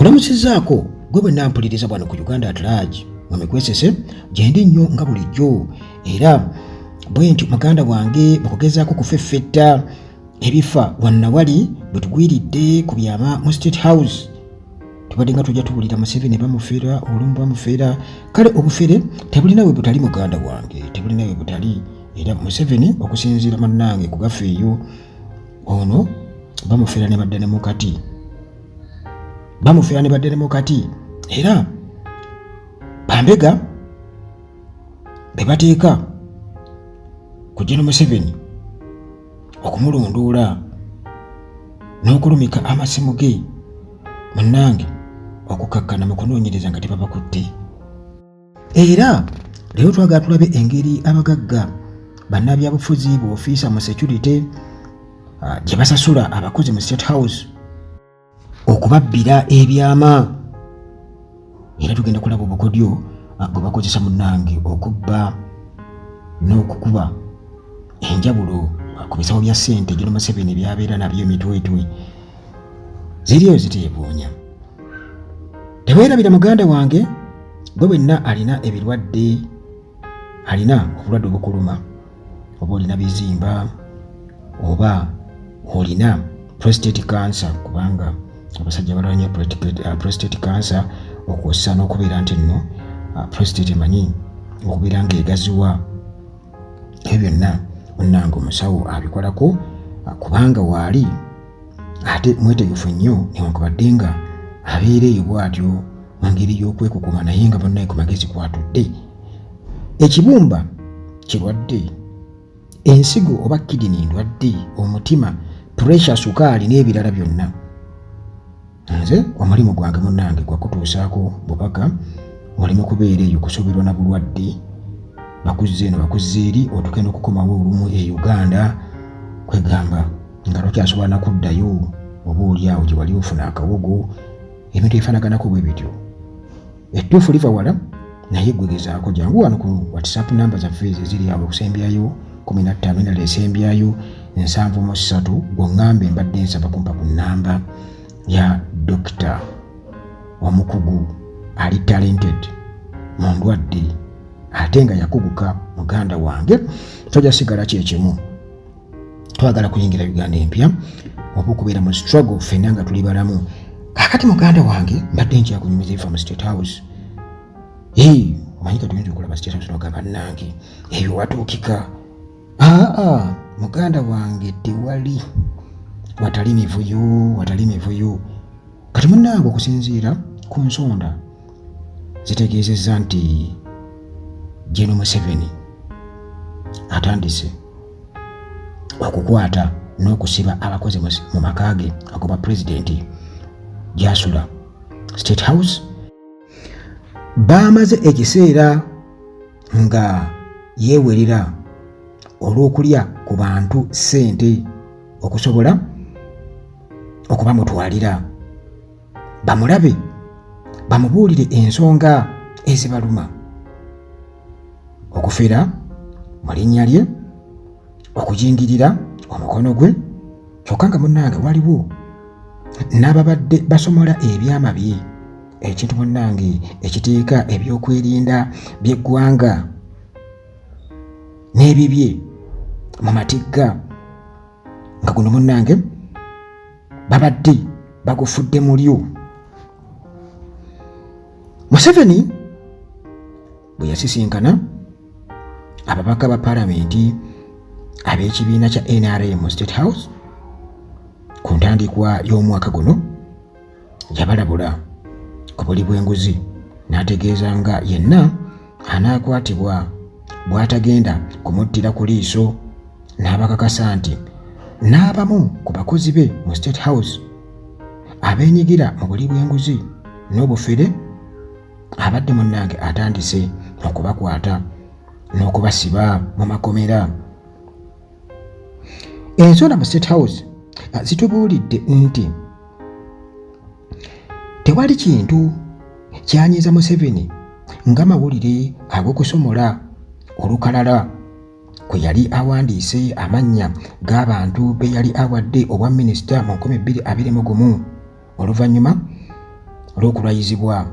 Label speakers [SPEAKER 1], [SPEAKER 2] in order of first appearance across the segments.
[SPEAKER 1] Nkulamusizaako gwe bwenna mpuliriza bwano ku Uganda at large mwami kwesese gyendi nnyo nga bulijjo era bwe nti muganda wange mukugezaako kufeffetta ebifa wanna wali bwe tugwiridde ku byama mu State House tubadde nga tujja tuwulira Museveni bamufeera olumu bamufeera kale obufere tebulina we butali muganda wange tebulina we butali era Museveni okusinziira munnange ku gafeeyo ono bamufeera ne badda ne mukati era bambega be bateeka ku Gen. Museveni okumulondoola n'okulumika amasimu ge munnange okukakkana mu kunoonyereza nga tebabakutte. Era leero twagala tulabe engeri abagagga bannabyabufuzi b'ofiisa mu security gye basasula abakozi mu State House okubabbira ebyama. Era tugenda kulaba obukodyo bwe bakozesa munnange okubba n'okukuba enjawulo ku bisawo bya ssente Gen. Museveni byabeera nabyo emitwetwe ziriyo ziteebuunya. Teweerabira muganda wange gwe bwenna alina ebirwadde, alina obulwadde obukuluma, oba olina bizimba oba olina prostate cancer, kubanga abasajja balwanya prostate cancer okwosa n'okubeera nti nno prostate manyi okubeera ng'egaziwa. Ebyo byonna munnange omusawo abikolako kubanga waali ate mwetegefu nnyo newankubadde nga abeera eyo bw'atyo mu ngeri y'okwekukuma naye nga bonna ku magezi kwatudde. Ekibumba kirwadde, ensigo oba kidini ndwadde, omutima, pressure, sukaali n'ebirala byonna. Nze omulimu gwange munnange gwa kutuusaako bubaka mulimu kubeera eyo kusoberwa na bulwadde bakuzze eno bakuzze eri otuke n'okukomawo olumu e Uganda kwegamba nga tokyasobola na kuddayo oba oli awo gye wali ofuna akawogo ebintu ebifaanaganako bwe bityo. Ettuufu liva wala naye gwegezaako jangu wano ku WhatsApp namba zaffe eziri awo okusembyayo 15 endala esembyayo 73 gwoŋŋambe mbadde nsaba kumpa ku nnamba ya Dr. omukugu ali talented mu ndwadde ate nga yakuguka muganda wange. Tojja sigala kyekimu, twagala kuyingira Uganda empya oba okubeera mu struggle ffenna nga tuli balamu. Kakati muganda wange mbadde nkya kunyumiza ebifa mu State House. Omanyi ka tuyinza okulaba State House n'ogamba nange ebyo watuukika. Muganda wange tewali watali mivuyo. Kati munnange okusinziira ku nsonda zitegeezezza nti Gen. Museveni atandise okukwata n'okusiba abakozi mu maka ge agoba pulezidenti gy'asula State House. Bamaze ekiseera nga yeewerera olw'okulya ku bantu ssente okusobola okubamutwalira bamulabe bamubuulire ensonga ezibaluma, okufera mu linnya lye, okujingirira omukono gwe. Kyokka nga munnange waliwo n'ababadde basomola ebyama bye, ekintu munnange ekiteeka ebyokwerinda by'eggwanga n'ebibye mu matigga nga guno munnange babadde bagufudde mulyo. Museveni bwe yasisinkana ababaka ba palamenti ab'ekibiina kya NRM mu State House ku ntandikwa y'omwaka guno, yabalabula ku buli bw'enguzi n'ategeeza nga yenna anaakwatibwa bw'atagenda kumuttira ku liiso, n'abakakasa nti n'abamu ku bakozi be mu State House abeenyigira mu buli bw'enguzi n'obufere abadde munnange atandise okubakwata n'okubasiba mu makomera. Ensonda mu State House zitubuulidde nti tewali kintu kyanyiza Museveni nga mawulire ag'okusomola olukalala kwe yali awandiise amannya g'abantu be yali awadde obwa minisita mu 2021 oluvannyuma olw'okulayizibwa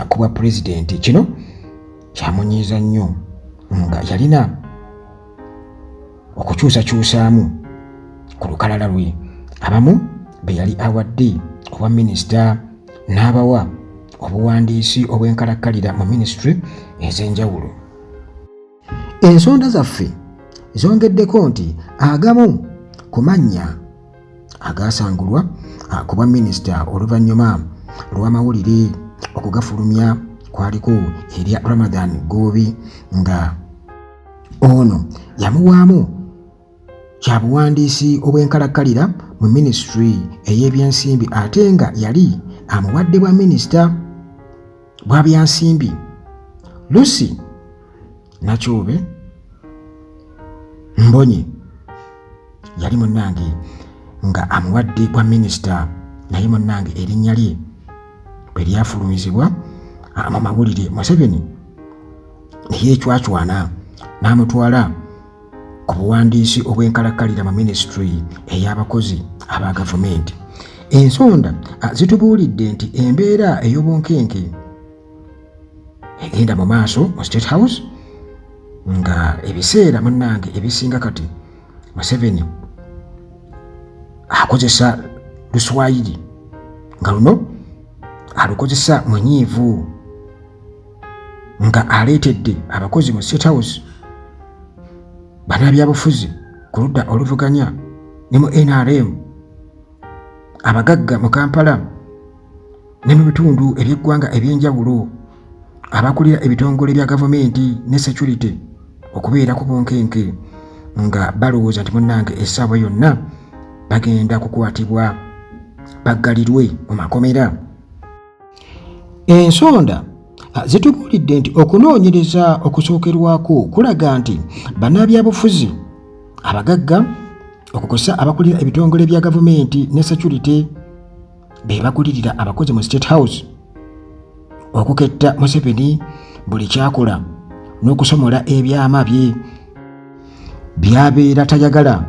[SPEAKER 1] ku bwa pulezidenti. Kino kyamunyiiza nnyo nga yalina okukyusakyusaamu ku lukalala lwe. Abamu be yali awadde obwa minisita n'abawa obuwandiisi obw'enkalakkalira mu minisitule ez'enjawulo. Ensonda zaffe zongeddeko nti agamu ku mannya agaasangulwa ku bwa minisita oluvannyuma lw'amawulire okugafulumya kwaliko erya Ramadan Goobi, nga ono yamuwaamu kya buwandiisi obw'enkalakkalira mu minisitule ey'ebyensimbi ate nga yali amuwadde bwa minisita bwa byansimbi. Lucy Nakyobe Mbonye yali munnange nga amuwadde bwa minisita, naye munnange erinnya lye bwe lyafulumizibwa mu mawulire, Museveni ne yeecwacwana n'amutwala ku buwandiisi obw'enkalakkalira mu minisitule ey'abakozi aba gavumenti. Ensonda zitubuulidde nti embeera ey'obunkenke egenda mu maaso mu State House, nga ebiseera munnange ebisinga kati Museveni akozesa Luswayiri, nga luno alukozesa mu nyiivu, nga aleetedde abakozi mu State House, bannabyabufuzi ku ludda oluvuganya ne mu NRM, abagagga mu Kampala ne mu bitundu eby'eggwanga eby'enjawulo, abakulira ebitongole bya gavumenti ne security okubeera ku bunkenke, nga balowooza nti munnange essaawa yonna bagenda kukwatibwa baggalirwe mu makomera. Ensonda zitubuulidde nti okunoonyereza okusookerwako kulaga nti bannabyabufuzi abagagga okukosa abakulira ebitongole bya gavumenti ne security be bagulirira abakozi mu State House okuketta Museveni buli kyakola n'okusomola ebyama bye byabeera tayagala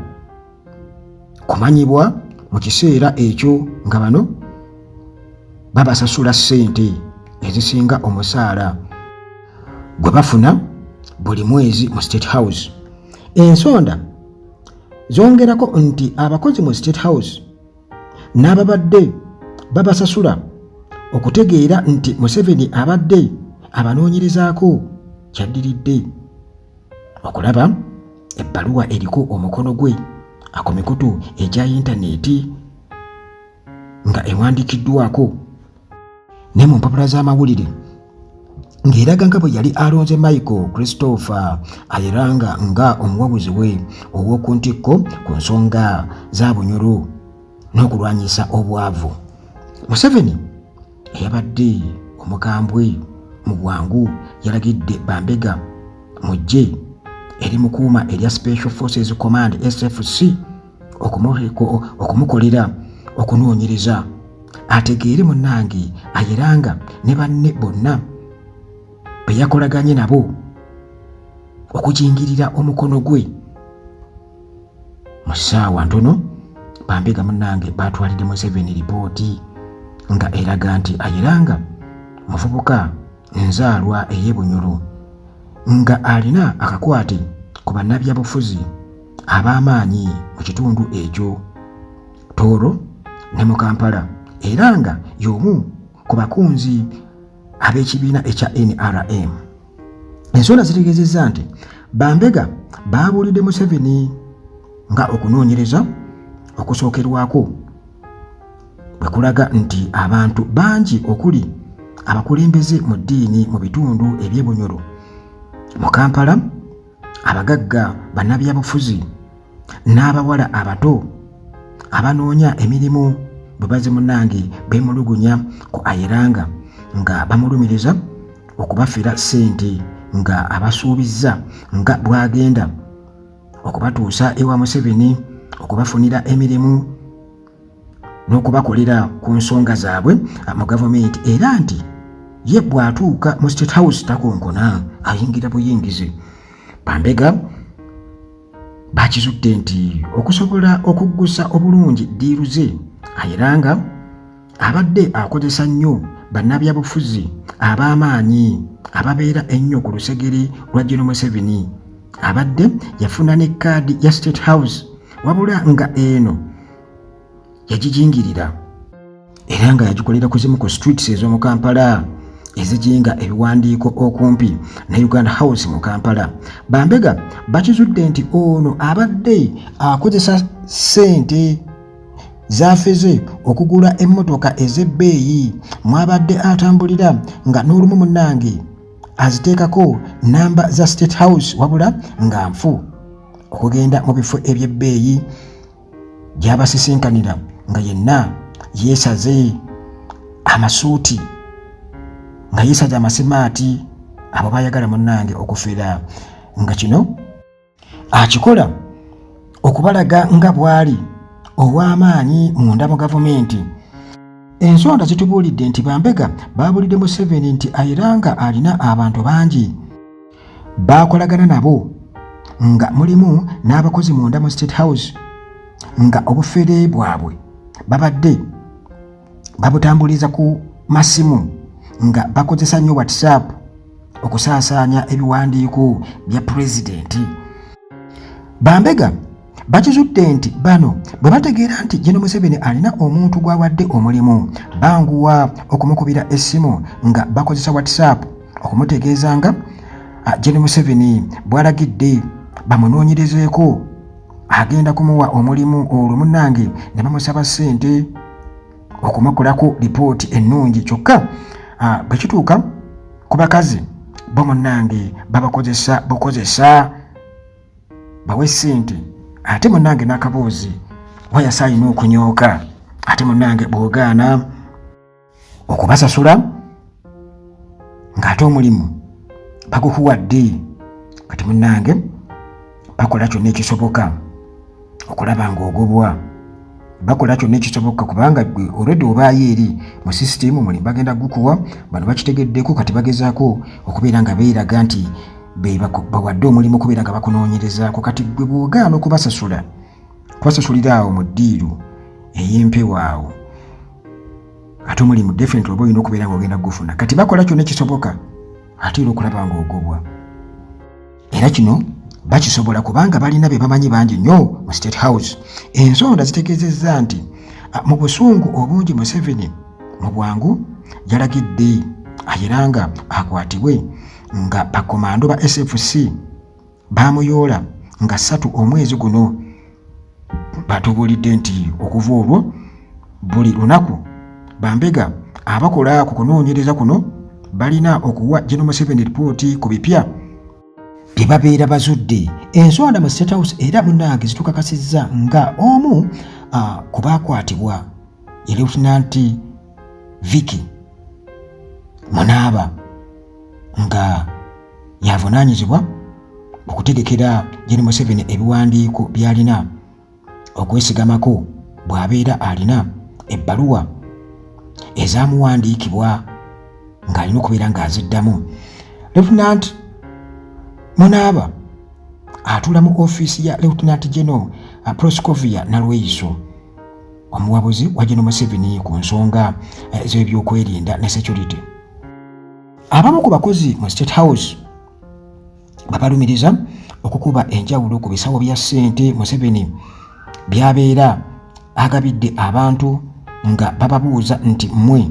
[SPEAKER 1] kumanyibwa mu kiseera ekyo, nga bano babasasula ssente ezisinga omusaala gwe bafuna buli mwezi mu State House. Ensonda zongerako nti abakozi mu State House n'ababadde babasasula okutegeera nti Museveni abadde abanoonyerezaako kyaddiridde okulaba ebbaluwa eriko omukono gwe ku mikutu egya yintaneeti nga ewandiikiddwako ne mu mpapula z'amawulire, ng'eraga nga bwe yali alonze Michael Christopher Ayiranga nga omuwabuzi we ow'oku ntikko ku nsonga za bunyoro n'okulwanyisa obwavu. Museveni eyabadde omukambwe mu bwangu yalagidde Bambega mu ggye eri mukuuma erya Special Forces Command SFC okumukolera okunoonyereza ategeere munnange Ayiranga ne banne bonna be yakolaganye nabo okujingirira omukono gwe. Mu ssaawa ntono Bambega munnange batwalidde Museveni lipooti nga eraga nti Ayiranga muvubuka nzaalwa ey'ebunyoro nga alina akakwate ku bannabyabufuzi ab'amaanyi mu kitundu ekyo Tooro ne mu Kampala, era nga y'omu ku bakunzi ab'ekibiina ekya NRM. Ensonda zitegeezezza nti Bambega baabuulidde Museveni nga okunoonyereza okusookerwako bwe kulaga nti abantu bangi okuli abakulembeze mu ddiini mu bitundu eby'ebunyoro mu Kampala, abagagga bannabyabufuzi n'abawala abato abanoonya emirimu bwe baze munnange beemulugunya ku Ayiranga nga bamulumiriza okubafera ssente, nga abasuubizza nga bw'agenda okubatuusa ewa Museveni okubafunira emirimu n'okubakolera ku nsonga zaabwe mu gavumenti, era nti ye bw'atuuka mu State House takonkona, ayingira buyingize. Bambega bakizudde nti okusobola okuggusa obulungi ddiiru ze, Ayiranga abadde akozesa nnyo bannabyabufuzi ab'amaanyi ababeera ennyo ku lusegere lwa General Museveni. Abadde yafuna ne kkaadi ya State House wabula nga eno yagijingirira era nga yagikolera ku zimu ku streets ez'omu Kampala ezijinga ebiwandiiko okumpi ne Uganda House mu Kampala. Bambega bakizudde nti ono abadde akozesa ssente zafeze okugula emmotoka ez'ebbeeyi mwabadde atambulira nga n'olumu munnange aziteekako namba za State House wabula nga nfu okugenda mu bifo eby'ebbeeyi gy'abasisinkanira nga yenna yeesaze amasuuti nga yeesaze amasimaati abo bayagala munnange okufera nga kino akikola okubalaga nga bwali ow'amaanyi munda mu gavumenti. Ensonda zitubuulidde nti Bambega baabulidde Museveni nti ayiranga alina abantu bangi baakolagana nabo nga mulimu n'abakozi munda mu State House nga obufere bwabwe babadde babutambuliza ku masimu nga bakozesa nnyo WhatsApp okusaasaanya ebiwandiiko bya pulezidenti. Bambega bakizudde nti bano bwe bategeera nti General Museveni alina omuntu gw'awadde omulimu banguwa okumukubira essimu nga bakozesa WhatsApp okumutegeeza nga General Museveni bw'alagidde bamunoonyerezeeko agenda kumuwa omulimu olwo munnange ne bamusaba ssente okumukolako lipooti ennungi. Kyokka bwe kituuka ku bakazi bo munnange babakozesa bukozesa bawe ssente ate munnange n'akaboozi wayasa alina okunyooka ate munnange bw'ogaana okubasasula ng'ate omulimu bagukuwadde kati munnange bakola kyonna ekisoboka okulaba ng'ogobwa bakola kyonna ekisoboka kubanga gwe already obaayo eri mu sisitemu mulimu bagenda gukuwa bano bakitegeddeko kati bagezaako okubeera nga beeraga nti bawadde omulimu okubeera nga bakunoonyerezaako kati gwe bw'ogaana okubasasula kubasasulira awo mu ddiiru ey'empewo awo ate omulimu definitely oba olina okubeera ng'ogenda gufuna kati bakola kyonna ekisoboka ate era okulaba ng'ogobwa era kino bakisobola kubanga balina be bamanyi bangi nnyo mu State House. Ensonda zitegeezezza nti mu busungu obungi Museveni mu bwangu yalagidde ayiranga akwatibwe nga bakomando ba SFC bamuyoola nga 3 omwezi guno. Batubuulidde nti okuva olwo buli lunaku Bambega abakola ku kunoonyereza kuno balina okuwa General Museveni ripooti ku bipya bye babeera bazudde. Ensonda mu State House era munnange zitukakasizza nga omu ku baakwatibwa ye Lieutenant Vicky Munaaba nga yavunaanyizibwa okutegekera General Museveni ebiwandiiko by'alina okwesigamako bw'abeera alina ebbaluwa ezaamuwandiikibwa ng'alina okubeera ng'aziddamu. Lieutenant Munaaba atula mu ofiisi ya Lieutenant General Proscovia Nalweyiso omuwabuzi wa General Museveni ku nsonga z'ebyokwerinda ne security. Abamu ku bakozi mu State House babalumiriza okukuba enjawulo ku bisawo bya ssente Museveni byabeera agabidde abantu nga bababuuza nti mmwe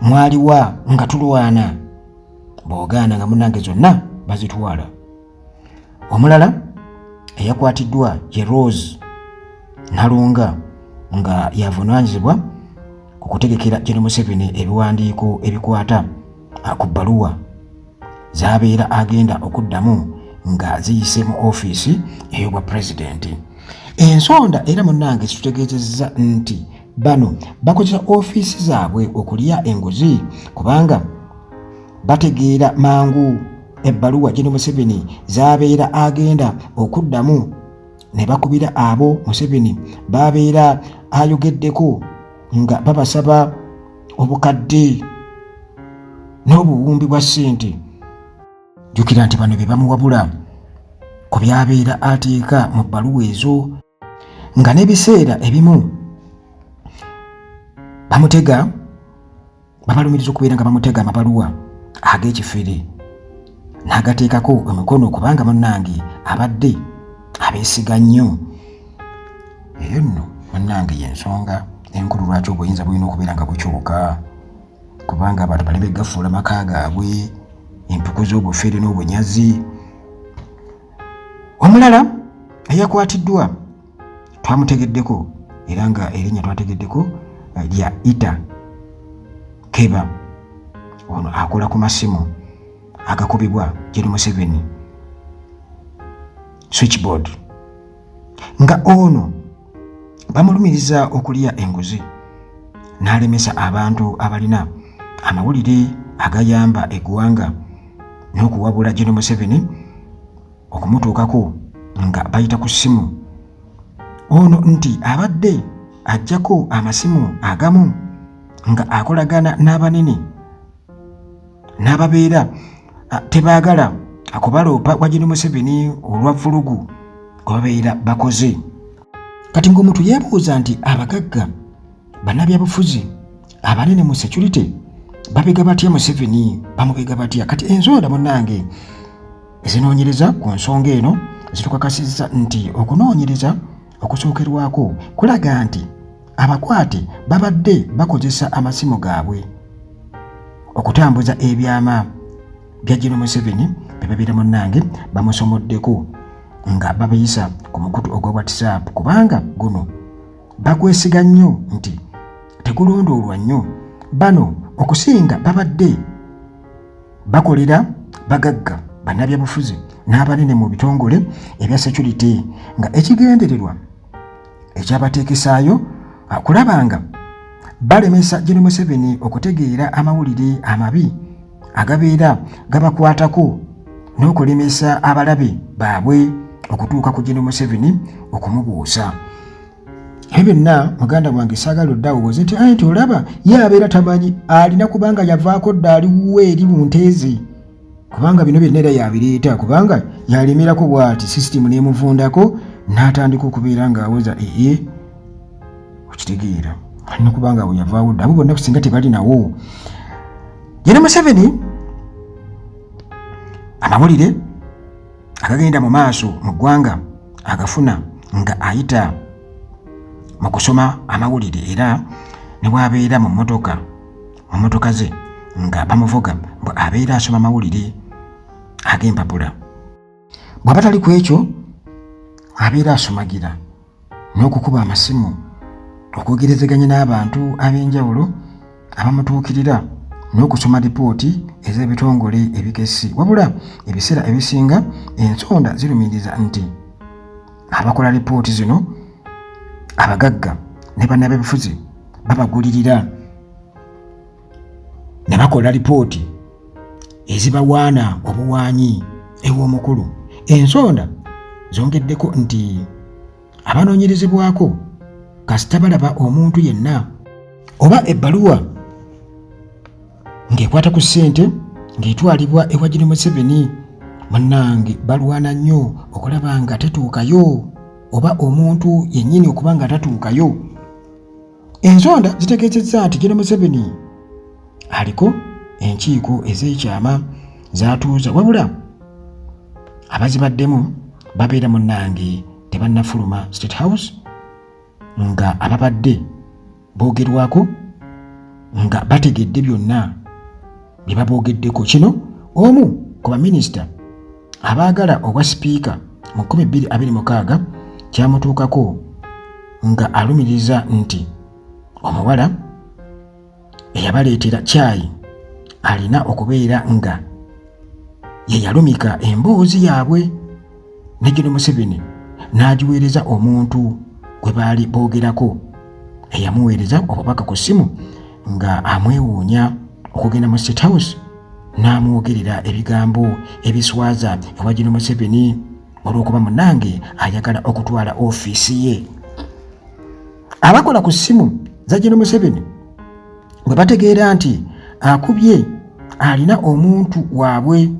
[SPEAKER 1] mwaliwa nga tulwana bw'ogaana nga munnange zonna bazitwala. Omulala eyakwatiddwa ye Rose Nalunga nga yavunaanyizibwa ku kutegekera General Museveni ebiwandiiko ebikwata ku bbaluwa z'abeera agenda okuddamu nga ziyise mu ofiisi ey'obwa pulezidenti. Ensonda era munnange zitutegeezezza nti bano bakozesa ofiisi zaabwe okulya enguzi kubanga bategeera mangu ebbaluwa General Museveni z'abeera agenda okuddamu ne bakubira abo Museveni babeera ayogeddeko nga babasaba obukadde n'obuwumbi bwa ssente. Jjukira nti bano be bamuwabula ku byabeera ateeka mu bbaluwa ezo nga n'ebiseera ebimu bamutega babalumiriza okubeera nga bamutega amabaluwa ag'ekifere n'agateekako emikono kubanga munnange abadde abeesiga nnyo. Eyo nno munnange y'ensonga enkulu lwaki obuyinza bulina okubeera nga bukyuka, kubanga abantu bali begafuula maka gaabwe, empuku z'obufere n'obunyazi. Omulala eyakwatiddwa twamutegeddeko era nga erinnya twategeddeko lya Ita Keba. Ono akola ku masimu agakubibwa Gen. Museveni switchboard, nga ono bamulumiriza okulya enguzi n'alemesa abantu abalina amawulire agayamba eggwanga n'okuwabula Gen. Museveni okumutuukako nga bayita ku ssimu. Ono nti abadde ajjako amasimu agamu nga akolagana n'abanene n'ababeera tebaagala akubaloopa kwa Gen. Museveni olwa vulugu gwebabeera bakoze. Kati ng'omuntu yeebuuza nti abagagga bannabyabufuzi abanene mu security babega batya Museveni, bamubega batya? Kati ensonda munnange ezinoonyereza ku nsonga eno zitukakasizza nti okunoonyereza okusookerwako kulaga nti abakwate babadde bakozesa amasimu gaabwe okutambuza ebyama bya Gen. Museveni bye babeera munnange bamusomoddeko nga babiyisa ku mukutu ogwa WhatsApp, kubanga guno bagwesiga nnyo nti tegulondoolwa nnyo. Bano okusinga babadde bakolera bagagga bannabyabufuzi n'abanene mu bitongole ebya security, nga ekigendererwa ekyabateekesaayo kulaba nga balemesa Gen. Museveni okutegeera amawulire amabi agabeera gabakwatako n'okulemesa abalabe baabwe okutuuka ku Gen. Museveni okumubuusa. Ebyo byonna muganda wange saagala oddawooze nti olaba ye abeera tamanyi, alina kubanga yavaako dda aliwo eri mu nteeze, kubanga bino byonna era yabireeta, kubanga yalemerako bw'ati sisitimu n'emuvundako n'atandika okubeera ng'awoza okitegeera alina kubanga awo yavaawo dda, abo bonna kusinga tebalinawo. Gen. Museveni amawulire agagenda mu maaso mu ggwanga agafuna nga ayita mu kusoma amawulire, era ne bw'abeera mu mmotoka ze nga bamuvuga abeera asoma amawulire ag'empapula. Bw'aba tali ku ekyo abeera asomagira n'okukuba amasimu okwogerezeganya n'abantu ab'enjawulo abamutuukirira n'okusoma lipooti ez'ebitongole ebikessi. Wabula ebiseera ebisinga ensonda zirumiriza nti abakola lipooti zino abagagga ne bannabyabufuzi babagulirira ne bakola lipooti ezibawaana obuwaanyi ew'omukulu. Ensonda zongeddeko nti abanoonyerezebwako kasita balaba omuntu yenna oba ebbaluwa ng'ekwata ku ssente ng'etwalibwa ewa Gen. Museveni, munnange balwana nnyo okulaba nga tetuukayo, oba omuntu yennyini okuba nga tatuukayo. Ensonda zitegeezezza nti Gen. Museveni aliko enkiiko ez'ekyama z'atuuza, wabula abazibaddemu babeera munnange tebannafuluma State House, nga ababadde boogerwako nga bategedde byonna bye baboogeddeko. Kino omu ku baminisita abaagala obwa sipiika mu 2026 kyamutuukako nga alumiriza nti omuwala eyabaleetera caayi alina okubeera nga ye yalumika emboozi yaabwe ne Gen. Museveni n'agiweereza omuntu gwe baali boogerako eyamuweereza obubaka ku ssimu nga amwewuunya okugenda mu State House n'amwogerera ebigambo ebiswaza ewa Gen. Museveni olw'okuba munnange ayagala okutwala ofiisi ye. Abakola ku ssimu za Gen. Museveni bwe bategeera nti akubye alina omuntu waabwe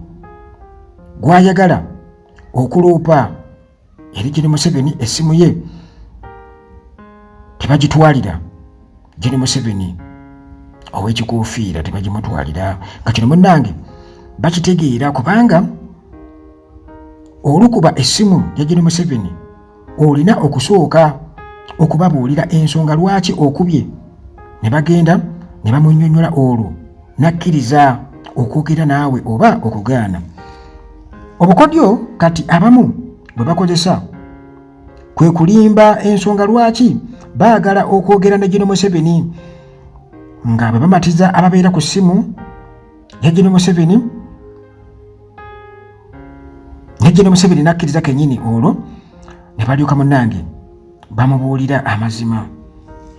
[SPEAKER 1] gw'ayagala okuloopa eri Gen. Museveni essimu ye, tebagitwalira Gen. Museveni ow'ekikoofiira tebagimutwalira. Kati munnange bakitegeera kubanga olukuba essimu ya General Museveni olina okusooka okubabuulira ensonga lwaki okubye, ne bagenda ne bamunnyonnyola olwo n'akkiriza okwogera naawe oba okugaana. Obukodyo kati abamu bwe bakozesa kwe kulimba ensonga lwaki baagala okwogera ne General Museveni nga bwe bamatiza ababeera ku ssimu ya General Museveni, ne General Museveni n'akkiriza kennyini olwo ne balyoka munnange bamubuulira amazima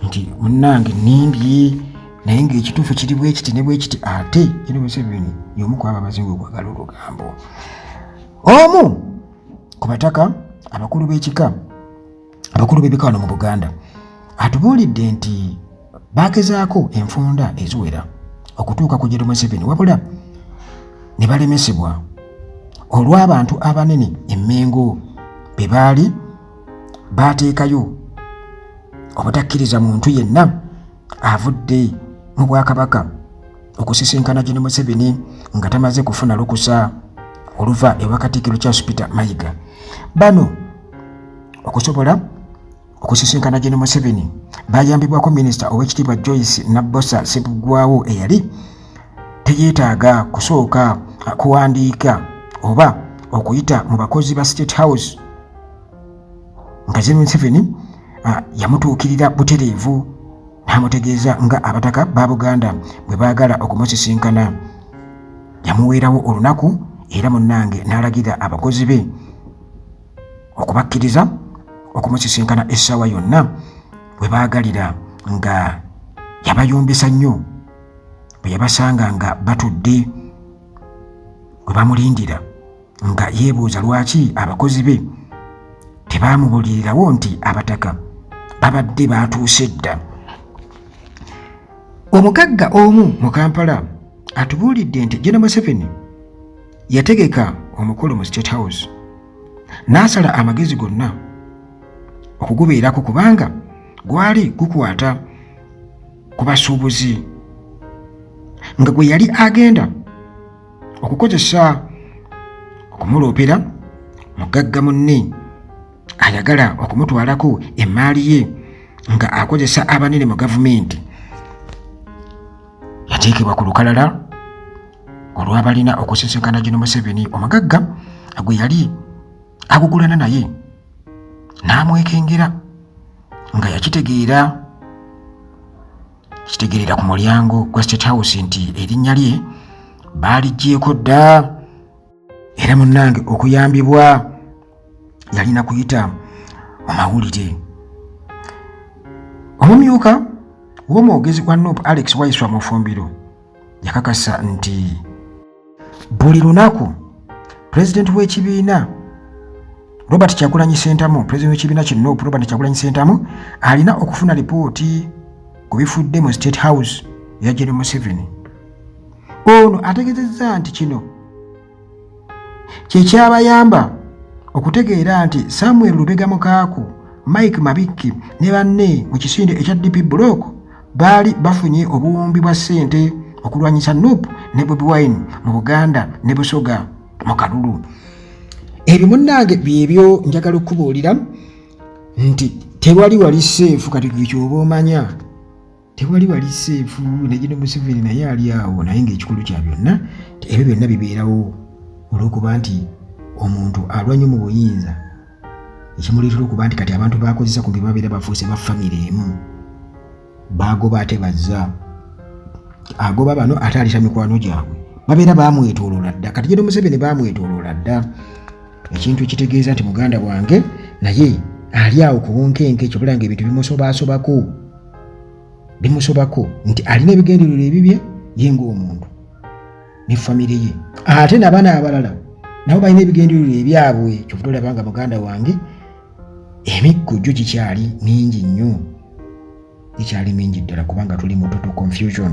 [SPEAKER 1] nti munnange nimbye naye ng'ekituufu kiri bwe kiti ne bwe kiti. Ate General Museveni y'omu ku abo abazinga okwagala olugambo. Omu ku bataka abakulu b'ekika abakulu b'ebika wano mu Buganda atubuulidde nti baagezaako enfunda eziwera okutuuka ku General Museveni wabula ne balemesebwa olw'abantu abanene emmengo be baali baateekayo obutakkiriza muntu yenna avudde mu Bwakabaka okusisinkana General Museveni nga tamaze kufuna lukusa oluva ewa Katikkiro Charles Peter Mayiga. Bano okusobola okusisinkana General Museveni bayambibwako minisita ow'ekitiibwa Joyce Nabbosa Ssebugwawo eyali teyeetaaga kusooka kuwandiika oba okuyita mu bakozi ba State House nga General Museveni yamutuukirira butereevu n'amutegeeza nga abataka ba Buganda bwe baagala okumusisinkana. Yamuweerawo olunaku era munnange n'alagira abakozi be okubakkiriza okumusisinkana essaawa yonna bwe baagalira, nga yabayumbisa nnyo bwe yabasanga nga batudde bwe bamulindira, nga yeebuuza lwaki abakozi be tebaamubulirirawo nti abataka babadde baatuuse dda. Omugagga omu mu Kampala atubuulidde nti General Museveni yategeka omukolo mu State House n'asala amagezi gonna okugubeerako kubanga gwali gukwata ku basuubuzi, nga gwe yali agenda okukozesa okumuloopera mugagga munne ayagala okumutwalako emmaali ye nga akozesa abanene mu gavumenti. Yateekebwa ku lukalala olw'abalina okusisinkana General Museveni. Omugagga gwe yali agugulana naye n'amwekengera nga yakitegeerera ku mulyango gwa State House nti erinnya lye baaligyeko dda, era munnange okuyambibwa yalina kuyita mu mawulire. Omumyuka w'omwogezi wa NUP Alex Waiswa mu Fumbiro yakakasa nti buli lunaku pulezidenti w'ekibiina Robert Kyagulanyi Ssentamu, pulezidenti w'ekibiina ki NUP Robert Kyagulanyi Ssentamu alina okufuna lipooti ku bifudde mu State House ya General Museveni. Ono ategeezezza nti kino kyekyabayamba okutegeera nti Samuel Lubega Mukaaku, Mike Mabiki ne banne mu kisinde ekya DP Block baali bafunye obuwumbi bwa ssente okulwanyisa NUP ne Bobi Wine mu Buganda ne Busoga mu Kalulu. Ebyo munnange byebyo njagala okubuulira nti tewali seefu. Kati ky'oba omanya tewali seefu ne General Museveni naye ali awo, naye ng'ekikulu kya byonna ebyo byonna bibeerawo olw'okuba nti omuntu alwanye mu buyinza ekimuleetera okuba nti kati abantu bakozesa kumbi babeera bafuuse ba famire emu, bagoba ate bazza agoba bano ate alisa mikwano gyabwe, babeera bamwetooloola dda. Kati General Museveni bamwetooloola dda, ekintu ekitegeeza nti muganda wange naye ali awo ku bunkenke kyobula ng'ebintu bimusobako nti alina ebigendererwa ebibye ye ng'omuntu ne famire ye, ate n'abaana abalala nabo balina ebigendererwa ebyabwe. Kyova olaba nga muganda wange emiggo gikyali mingi nnyo, gikyali mingi ddala kubanga tuli mu total confusion.